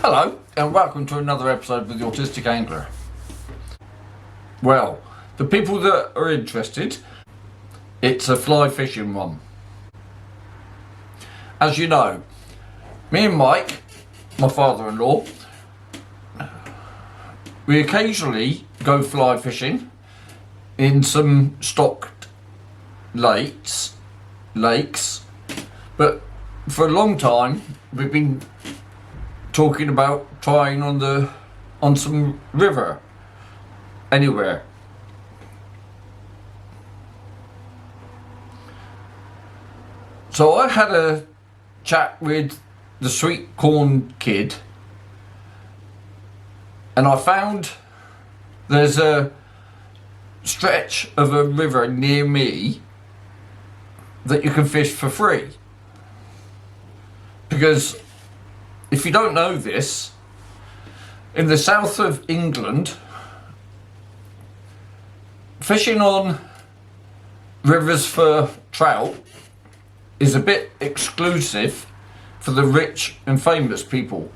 Hello and welcome to another episode with the Autistic Angler. Well, the people that are interested, it's a fly fishing one. As you know, me and Mike, my father-in-law, we occasionally go fly fishing in some stocked lakes, but for a long time we've been talking about trying on some river anywhere. So I had a chat with the sweet corn kid and I found there's a stretch of a river near me that you can fish for free. Because if you don't know this, in the south of England, fishing on rivers for trout is a bit exclusive for the rich and famous people.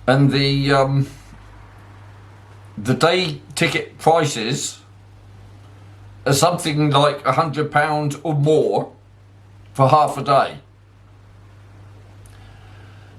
And the day ticket prices are something like £100 or more for half a day.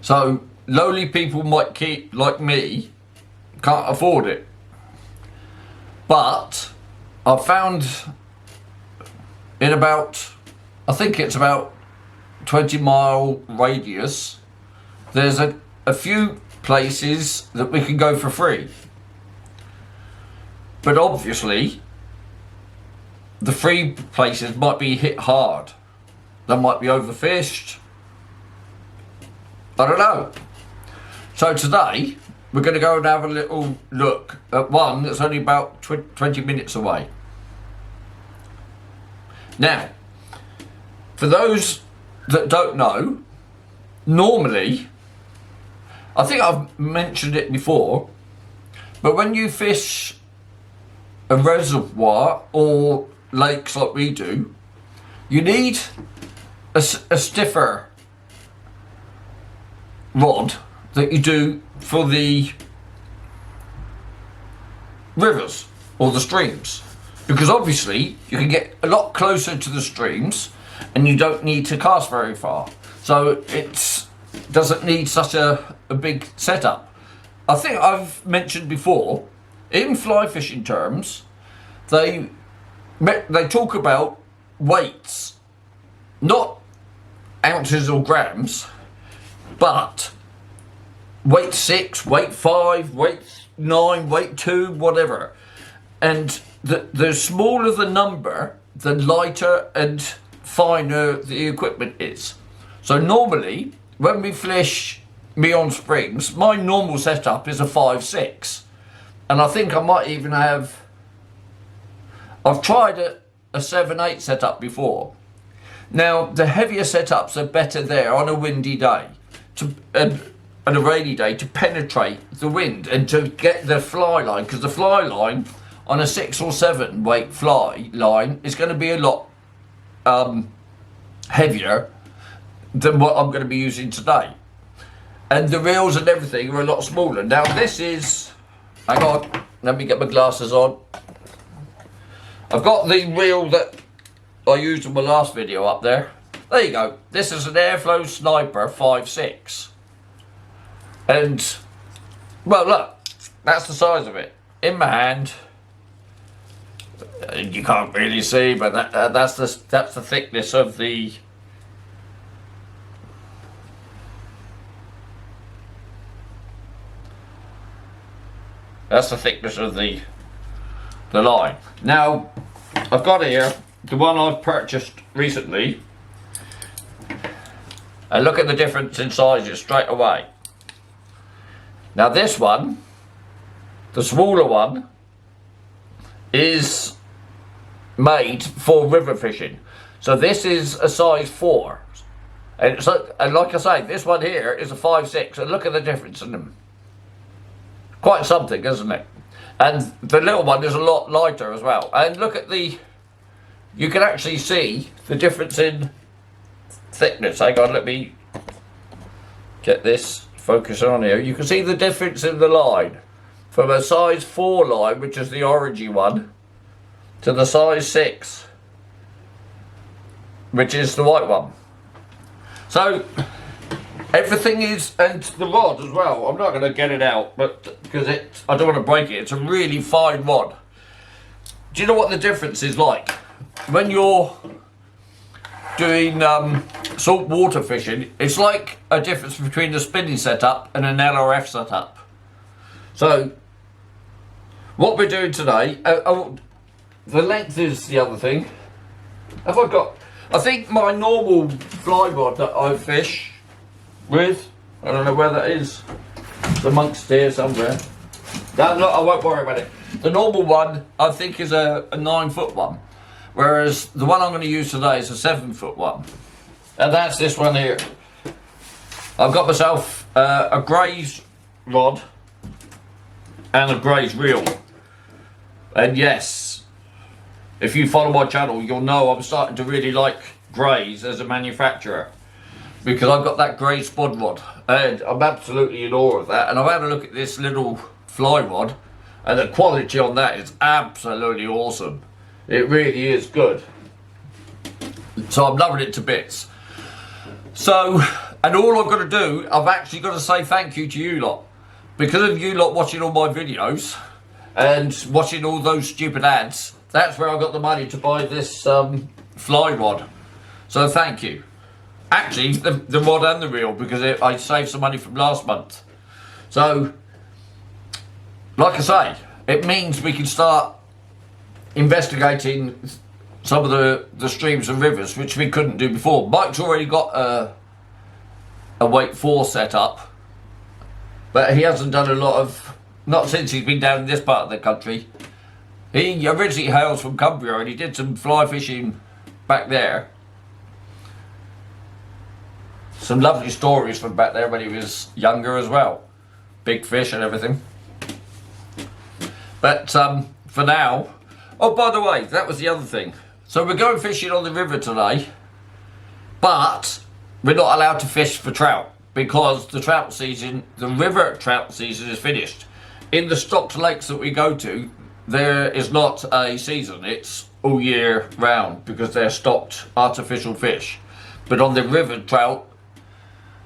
So lowly people like me can't afford it. But I found in about, I think it's about 20-mile radius, there's a few places that we can go for free. But obviously the free places might be hit hard. They might be overfished. I don't know. So today we're going to go and have a little look at one that's only about 20 minutes away. Now, for those that don't know, normally, I think I've mentioned it before, but when you fish a reservoir or lakes like we do, you need a stiffer rod that you do for the rivers or the streams, because obviously you can get a lot closer to the streams and you don't need to cast very far, so it doesn't need such a big setup. I think I've mentioned before, in fly fishing terms, they talk about weights, not ounces or grams, but weight 6, weight 5, weight 9, weight 2, whatever. And the smaller the number, the lighter and finer the equipment is. So normally, when we fish me on springs, my normal setup is a 5/6. And I think I might even have, I've tried a 7/8 setup before. Now, the heavier setups are better there on a windy day and a rainy day to penetrate the wind and to get the fly line, because the fly line on a 6 or 7 weight fly line is going to be a lot heavier than what I'm going to be using today. And the reels and everything are a lot smaller. Now this is, hang on, let me get my glasses on. I've got the reel that I used in my last video up there. There you go. This is an Airflow Sniper 5/6. And, well, look, that's the size of it. In my hand, you can't really see, but that's the thickness of the line. Now, I've got here the one I've purchased recently, and look at the difference in sizes straight away. Now this one, the smaller one, is made for river fishing. So this is a size 4. And like I say, this one here is a 5/6, and look at the difference in them. Quite something, isn't it? And the little one is a lot lighter as well. And look at the, you can actually see the difference in thickness. Hang on, let me get this focus on here. You can see the difference in the line from a size 4 line, which is the orangey one, to the size 6, which is the white one. So everything is, and the rod as well, I'm not going to get it out, but because I don't want to break it, it's a really fine rod. Do you know what the difference is like? When you're doing saltwater fishing, it's like a difference between a spinning setup and an LRF setup. So what we're doing today, the length is the other thing. I think my normal fly rod that I fish with, I don't know where that is, it's amongst here somewhere. No, I won't worry about it. The normal one I think is a 9-foot one, whereas the one I'm going to use today is a 7-foot one, and that's this one here. I've got myself a Gray's rod and a Gray's reel, and yes, if you follow my channel you'll know I'm starting to really like Gray's as a manufacturer, because I've got that Gray spud rod and I'm absolutely in awe of that. And I've had a look at this little fly rod and the quality on that is absolutely awesome. It really is good. So I'm loving it to bits. So, and all I've got to do, I've actually got to say thank you to you lot. Because of you lot watching all my videos and watching all those stupid ads, that's where I got the money to buy this fly rod. So thank you. Actually, the rod and the reel, because I saved some money from last month. So, like I say, it means we can start investigating some of the streams and rivers, which we couldn't do before. Mike's already got a weight 4 set up, but he hasn't done a lot of, not since he's been down in this part of the country. He originally hails from Cumbria and he did some fly fishing back there. Some lovely stories from back there when he was younger as well. Big fish and everything. But for now, oh by the way, that was the other thing. So we're going fishing on the river today, but we're not allowed to fish for trout because the trout season, the river trout season is finished. In the stocked lakes that we go to, there is not a season, it's all year round because they're stocked artificial fish. But on the river trout,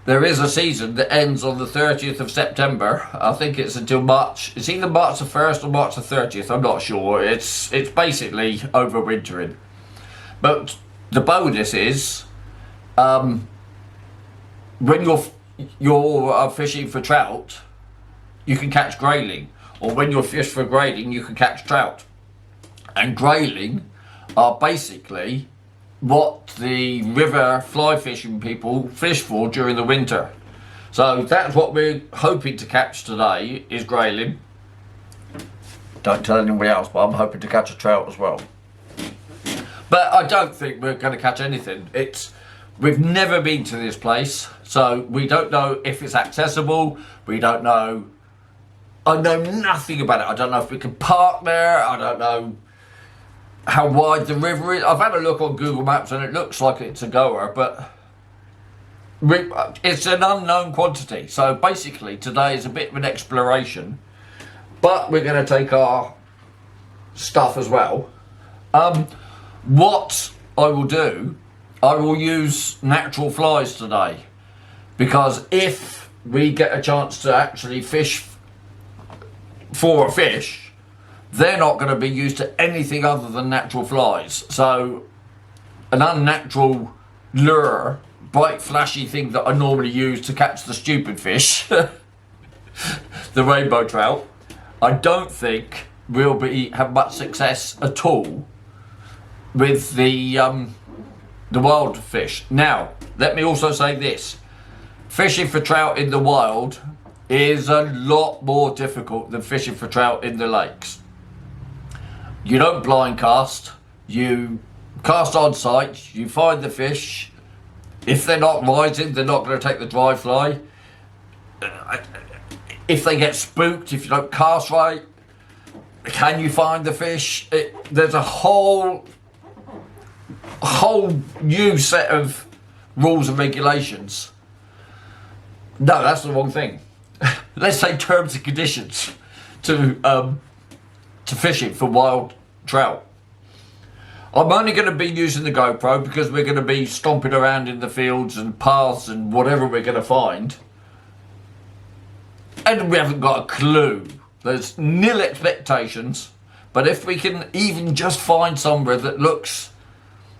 there is a season that ends on the 30th of September. I think it's until March. It's either March the 1st or March the 30th. I'm not sure. It's basically overwintering. But the bonus is, when you're fishing for trout, you can catch grayling. Or when you're fish for grayling, you can catch trout. And grayling are basically what the river fly fishing people fish for during the winter. So that's what we're hoping to catch today, is grayling. Don't tell anybody else, but I'm hoping to catch a trout as well. But I don't think we're going to catch anything. We've never been to this place, so we don't know if it's accessible. We don't know. I know nothing about it. I don't know if we can park there. I don't know how wide the river is. I've had a look on Google Maps and it looks like it's a goer, but it's an unknown quantity. So basically today is a bit of an exploration, but we're going to take our stuff as well. What I will do, I will use natural flies today, because if we get a chance to actually fish for a fish, they're not going to be used to anything other than natural flies. So an unnatural lure, bright flashy thing that I normally use to catch the stupid fish, the rainbow trout, I don't think we'll have much success at all with the wild fish. Now, let me also say this. Fishing for trout in the wild is a lot more difficult than fishing for trout in the lakes. You don't blind cast, you cast on sight, you find the fish. If they're not rising, they're not going to take the dry fly. If they get spooked, if you don't cast right, can you find the fish? There's a whole new set of rules and regulations No, that's the wrong thing. Let's say terms and conditions to fishing for wild trout. I'm only going to be using the GoPro because we're going to be stomping around in the fields and paths and whatever we're going to find. And we haven't got a clue. There's nil expectations. But if we can even just find somewhere that looks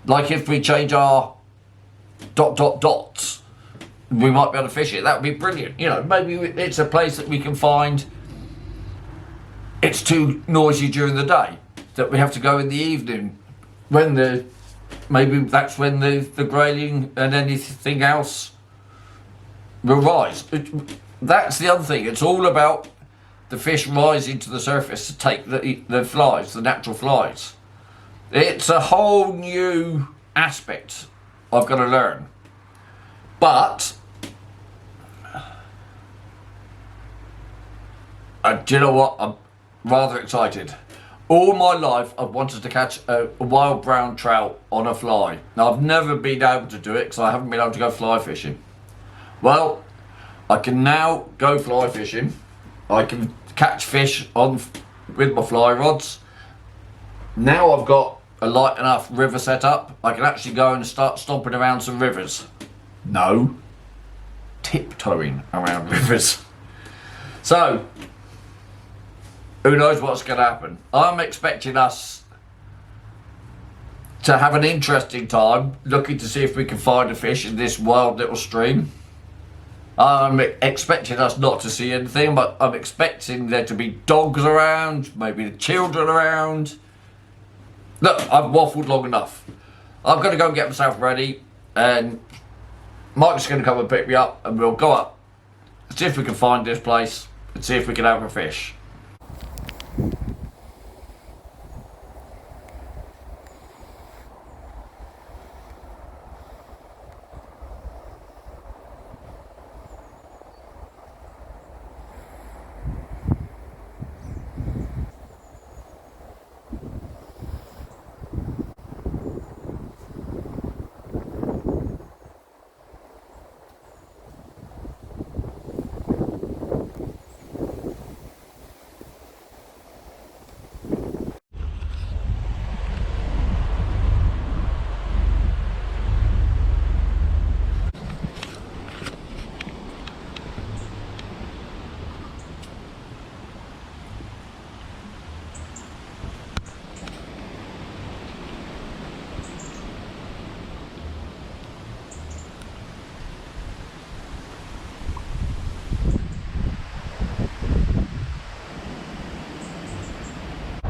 like if we change our ... dots, we might be able to fish it. That would be brilliant. You know, maybe it's a place that we can find. It's too noisy during the day that we have to go in the evening. When maybe that's when the grayling and anything else will rise. That's the other thing. It's all about the fish rising to the surface to take the flies, the natural flies. It's a whole new aspect I've got to learn. But do you know what? I'm rather excited. All my life I've wanted to catch a wild brown trout on a fly. Now I've never been able to do it because I haven't been able to go fly fishing. Well, I can now go fly fishing. I can catch fish with my fly rods. Now I've got a light enough river set up, I can actually go and start stomping around some rivers. No, tiptoeing around rivers. So, who knows what's going to happen. I'm expecting us to have an interesting time looking to see if we can find a fish in this wild little stream. I'm expecting us not to see anything, but I'm expecting there to be dogs around, maybe the children around. Look, I've waffled long enough. I'm going to go and get myself ready, and Mike's going to come and pick me up, and we'll go up, see if we can find this place, and see if we can have a fish.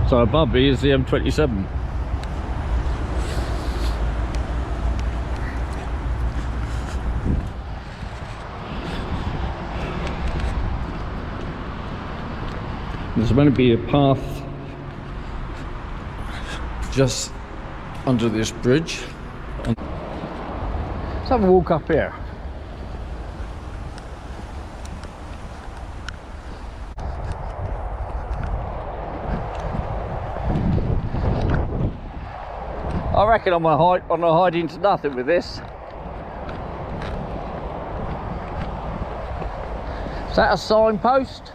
So above me is the M27. There's going to be a path just under this bridge. Let's have a walk up here. I reckon I'm not hiding to nothing with this. Is that a signpost?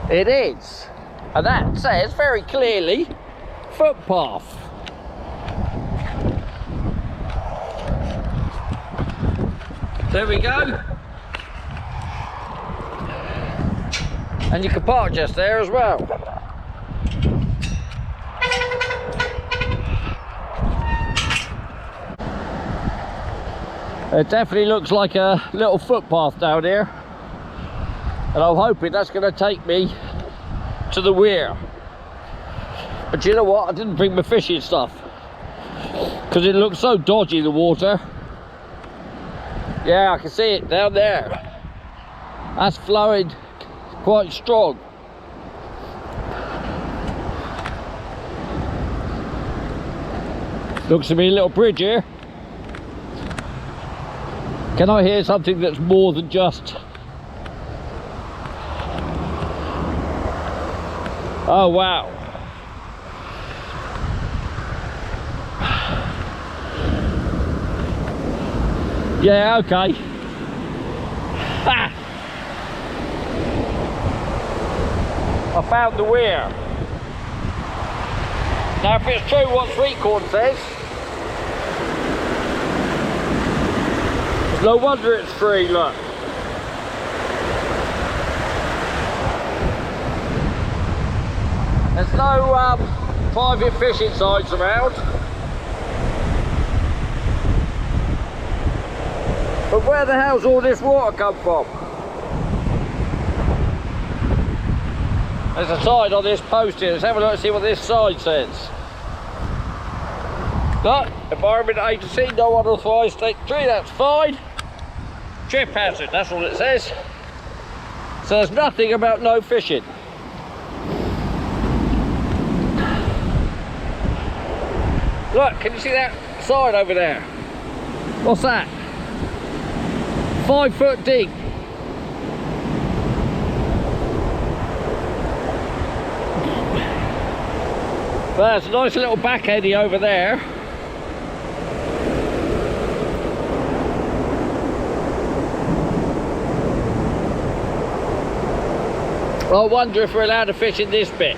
It is. And that says very clearly, footpath. There we go. And you can park just there as well. It definitely looks like a little footpath down here, and I'm hoping that's going to take me to the weir. But you know what, I didn't bring my fishing stuff because it looks so dodgy, the water. Yeah, I can see it down there. That's flowing quite strong. Looks to be a little bridge here. Can I hear something that's more than just... Oh wow. Yeah, okay. Ha! I found the weir. Now if it's true what Sweetcorn says, it's no wonder it's free, look. There's no private fishing sites around. But where the hell's all this water come from? There's a sign on this post here. Let's have a look and see what this sign says. Look, Environment Agency, no unauthorised entry, that's fine. Trip hazard, that's all it says. So there's nothing about no fishing. Look, can you see that sign over there? What's that? 5 foot deep. There's a nice little back eddy over there. I wonder if we're allowed to fish in this bit,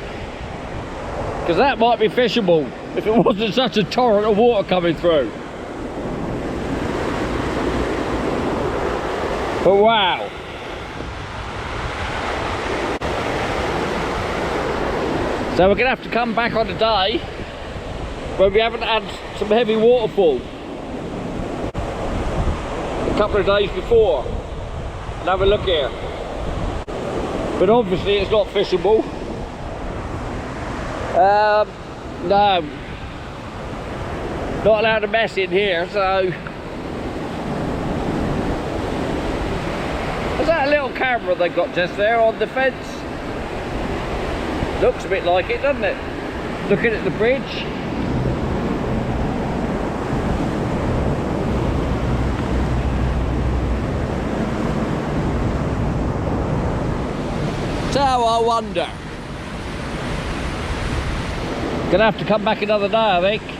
because that might be fishable if it wasn't such a torrent of water coming through. But wow. So we're going to have to come back on a day when we haven't had some heavy waterfall a couple of days before and have a look here. But obviously it's not fishable. No, not allowed to mess in here, so. Is that a little camera they got just there on the fence? Looks a bit like it, doesn't it? Looking at the bridge. So I wonder. Gonna have to come back another day, I think.